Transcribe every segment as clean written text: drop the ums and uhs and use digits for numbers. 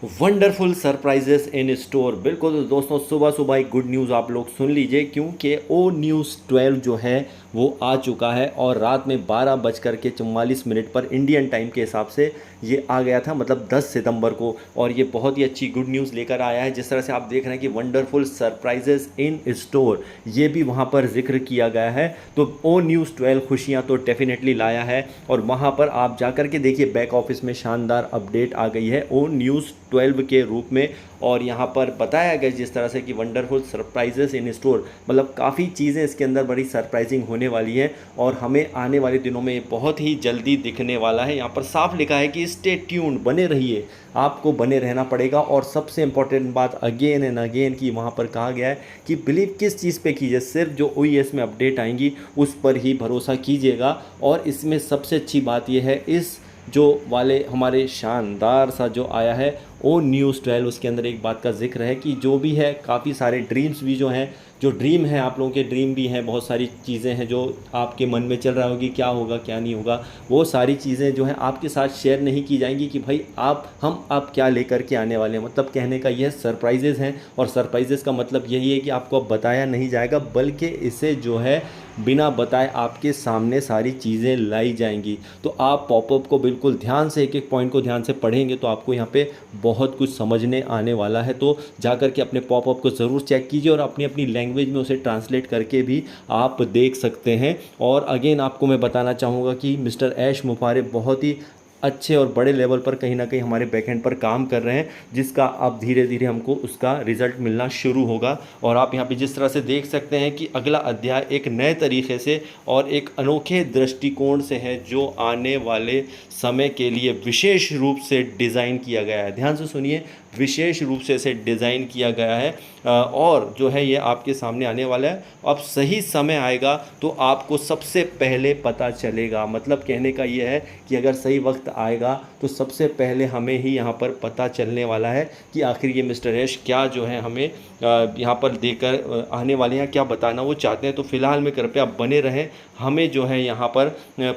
Wonderful surprises इन store. बिल्कुल तो दोस्तों, सुबह सुबह एक गुड न्यूज़ आप लोग सुन लीजिए, क्योंकि ओ न्यूज़ 12 जो है वो आ चुका है और रात में 12:44 पर इंडियन टाइम के हिसाब से ये आ गया था, मतलब 10 सितंबर को। और ये बहुत ही अच्छी गुड न्यूज़ लेकर आया है। जिस तरह से आप देख रहे हैं कि वंडरफुल सरप्राइजेस इन स्टोर, ये भी वहाँ पर जिक्र किया गया है। तो ओ न्यूज़ 12 खुशियाँ तो डेफिनेटली लाया है और वहाँ पर आप जाकर के देखिए, बैक ऑफिस में शानदार अपडेट आ गई है ओ न्यूज़ 12 के रूप में। और यहाँ पर बताया गया जिस तरह से कि वंडरफुल सरप्राइजेस इन स्टोर, मतलब काफ़ी चीज़ें इसके अंदर बड़ी सरप्राइजिंग होने वाली हैं और हमें आने वाले दिनों में बहुत ही जल्दी दिखने वाला है। यहाँ पर साफ लिखा है कि स्टे ट्यून्ड, बने रहिए, आपको बने रहना पड़ेगा। और सबसे इंपॉर्टेंट बात अगेन एंड अगेन कि वहाँ पर कहा गया है कि बिलीव किस चीज़ पे कीजिए, सिर्फ जो ओईएस में अपडेट आएंगी उस पर ही भरोसा कीजिएगा। और इसमें सबसे अच्छी बात यह है, इस जो वाले हमारे शानदार सा जो आया है ओ न्यूज़ 12, उसके अंदर एक बात का जिक्र है कि जो भी है, काफ़ी सारे ड्रीम्स भी जो हैं, जो ड्रीम है आप लोगों के ड्रीम भी हैं, बहुत सारी चीज़ें हैं जो आपके मन में चल रहा होगी, क्या होगा क्या नहीं होगा, वो सारी चीज़ें जो हैं आपके साथ शेयर नहीं की जाएंगी कि भाई आप क्या लेकर के आने वाले हैं। मतलब कहने का यह सरप्राइजेज़ हैं और सरप्राइजेज़ का मतलब यही है कि आपको अब बताया नहीं जाएगा, बल्कि इसे जो है बिना बताए आपके सामने सारी चीज़ें लाई जाएंगी। तो आप पॉपअप को बिल्कुल ध्यान से, एक एक पॉइंट को ध्यान से पढ़ेंगे तो आपको यहाँ पे बहुत कुछ समझने आने वाला है। तो जाकर के अपने पॉपअप को ज़रूर चेक कीजिए और अपनी अपनी लैंग्वेज में उसे ट्रांसलेट करके भी आप देख सकते हैं। और अगेन आपको मैं बताना चाहूँगा कि मिस्टर ऐश मुफारिब बहुत ही अच्छे और बड़े लेवल पर कहीं ना कहीं हमारे बैकएंड पर काम कर रहे हैं, जिसका अब धीरे धीरे हमको उसका रिज़ल्ट मिलना शुरू होगा। और आप यहाँ पे जिस तरह से देख सकते हैं कि अगला अध्याय एक नए तरीके से और एक अनोखे दृष्टिकोण से है, जो आने वाले समय के लिए विशेष रूप से डिज़ाइन किया गया है। ध्यान से सुनिए, विशेष रूप से इसे डिज़ाइन किया गया है और जो है ये आपके सामने आने वाला है। अब सही समय आएगा तो आपको सबसे पहले पता चलेगा। मतलब कहने का ये है कि अगर सही वक्त आएगा तो सबसे पहले हमें ही यहाँ पर पता चलने वाला है कि आखिर ये मिस्टर ऐश क्या जो है हमें यहाँ पर देकर आने वाले हैं, क्या बताना वो चाहते हैं। तो फिलहाल में कृपया बने रहें, हमें जो है यहाँ पर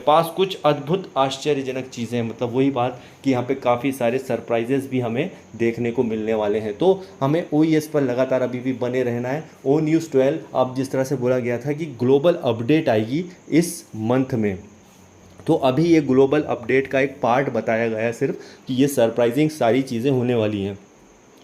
पास कुछ अद्भुत आश्चर्यजनक चीज़ें, मतलब वही बात कि यहाँ पे काफ़ी सारे सरप्राइजेस भी हमें देखने को मिलने वाले हैं। तो हमें ओईएस पर लगातार अभी भी बने रहना है। ओ न्यूज़ 12, अब जिस तरह से बोला गया था कि ग्लोबल अपडेट आएगी इस मंथ में, तो अभी ये ग्लोबल अपडेट का एक पार्ट बताया गया है सिर्फ, कि ये सरप्राइजिंग सारी चीज़ें होने वाली हैं।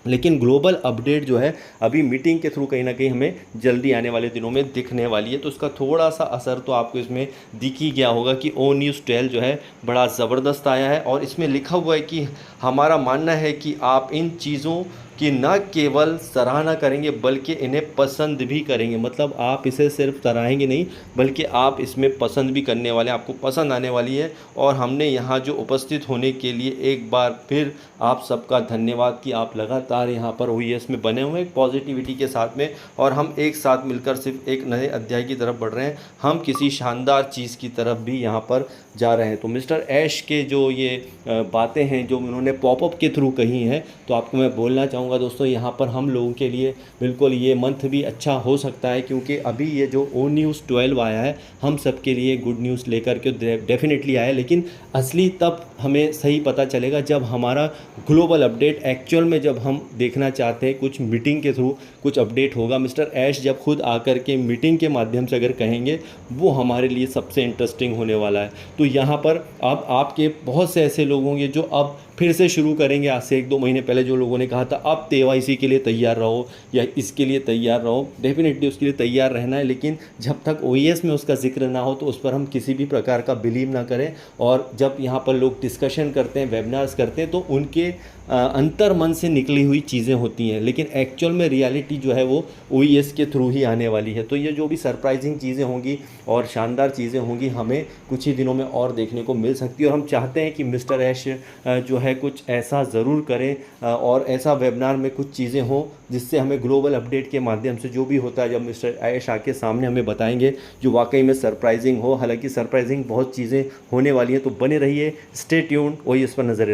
लेकिन ग्लोबल अपडेट जो है अभी मीटिंग के थ्रू कहीं ना कहीं हमें जल्दी आने वाले दिनों में दिखने वाली है। तो उसका थोड़ा सा असर तो आपको इसमें दिख ही गया होगा कि ओ न्यूज़ 12 जो है बड़ा ज़बरदस्त आया है। और इसमें लिखा हुआ है कि हमारा मानना है कि आप इन चीज़ों कि न केवल सराहना करेंगे बल्कि इन्हें पसंद भी करेंगे। मतलब आप इसे सिर्फ सराहेंगे नहीं, बल्कि आप इसमें पसंद भी करने वाले हैं, आपको पसंद आने वाली है। और हमने यहाँ जो उपस्थित होने के लिए एक बार फिर आप सबका धन्यवाद कि आप लगातार यहाँ पर ओईएस में बने हुए हैं पॉजिटिविटी के साथ में, और हम एक साथ मिलकर सिर्फ एक नए अध्याय की तरफ बढ़ रहे हैं, हम किसी शानदार चीज़ की तरफ भी यहाँ पर जा रहे हैं। तो मिस्टर ऐश के जो ये बातें हैं जो उन्होंने पॉपअप के थ्रू कही हैं, तो आपको मैं बोलना चाहूँगा दोस्तों, यहाँ पर हम लोगों के लिए बिल्कुल ये मंथ भी अच्छा हो सकता है, क्योंकि अभी ये जो ओ न्यूज़ 12 आया है हम सब के लिए गुड न्यूज़ लेकर के डेफिनेटली आया है। लेकिन असली तब हमें सही पता चलेगा जब हमारा ग्लोबल अपडेट एक्चुअल में, जब हम देखना चाहते हैं कुछ मीटिंग के थ्रू कुछ अपडेट होगा, मिस्टर ऐश जब खुद आकर के मीटिंग के माध्यम से अगर कहेंगे, वो हमारे लिए सबसे इंटरेस्टिंग होने वाला है। तो यहाँ पर अब आपके बहुत से ऐसे लोग होंगे जो अब फिर से शुरू करेंगे। आज से 1-2 महीने पहले जो लोगों ने कहा था अब केवाईसी के लिए तैयार रहो या इसके लिए तैयार रहो, डेफिनेटली उसके लिए तैयार रहना है। लेकिन जब तक ओईएस में उसका जिक्र ना हो तो उस पर हम किसी भी प्रकार का बिलीव ना करें। और जब यहाँ पर लोग डिस्कशन करते हैं, वेबिनार्स करते हैं, तो उनके अंतर मन से निकली हुई चीज़ें होती हैं, लेकिन एक्चुअल में रियलिटी जो है वो ओईएस के थ्रू ही आने वाली है। तो ये जो भी सरप्राइजिंग चीज़ें होंगी और शानदार चीज़ें होंगी, हमें कुछ ही दिनों में और देखने को मिल सकती है। और हम चाहते हैं कि मिस्टर ऐश जो है कुछ ऐसा ज़रूर करें और ऐसा वेबिनार में कुछ चीज़ें हों जिससे हमें ग्लोबल अपडेट के माध्यम से जो भी होता है, जब मिस्टर ऐश आके सामने हमें बताएंगे, जो वाकई में सरप्राइजिंग हो। हालांकि सरप्राइजिंग बहुत चीज़ें होने वाली हैं, तो बने रहिए, स्टे ट्यून्ड, ओईएस पर नज़र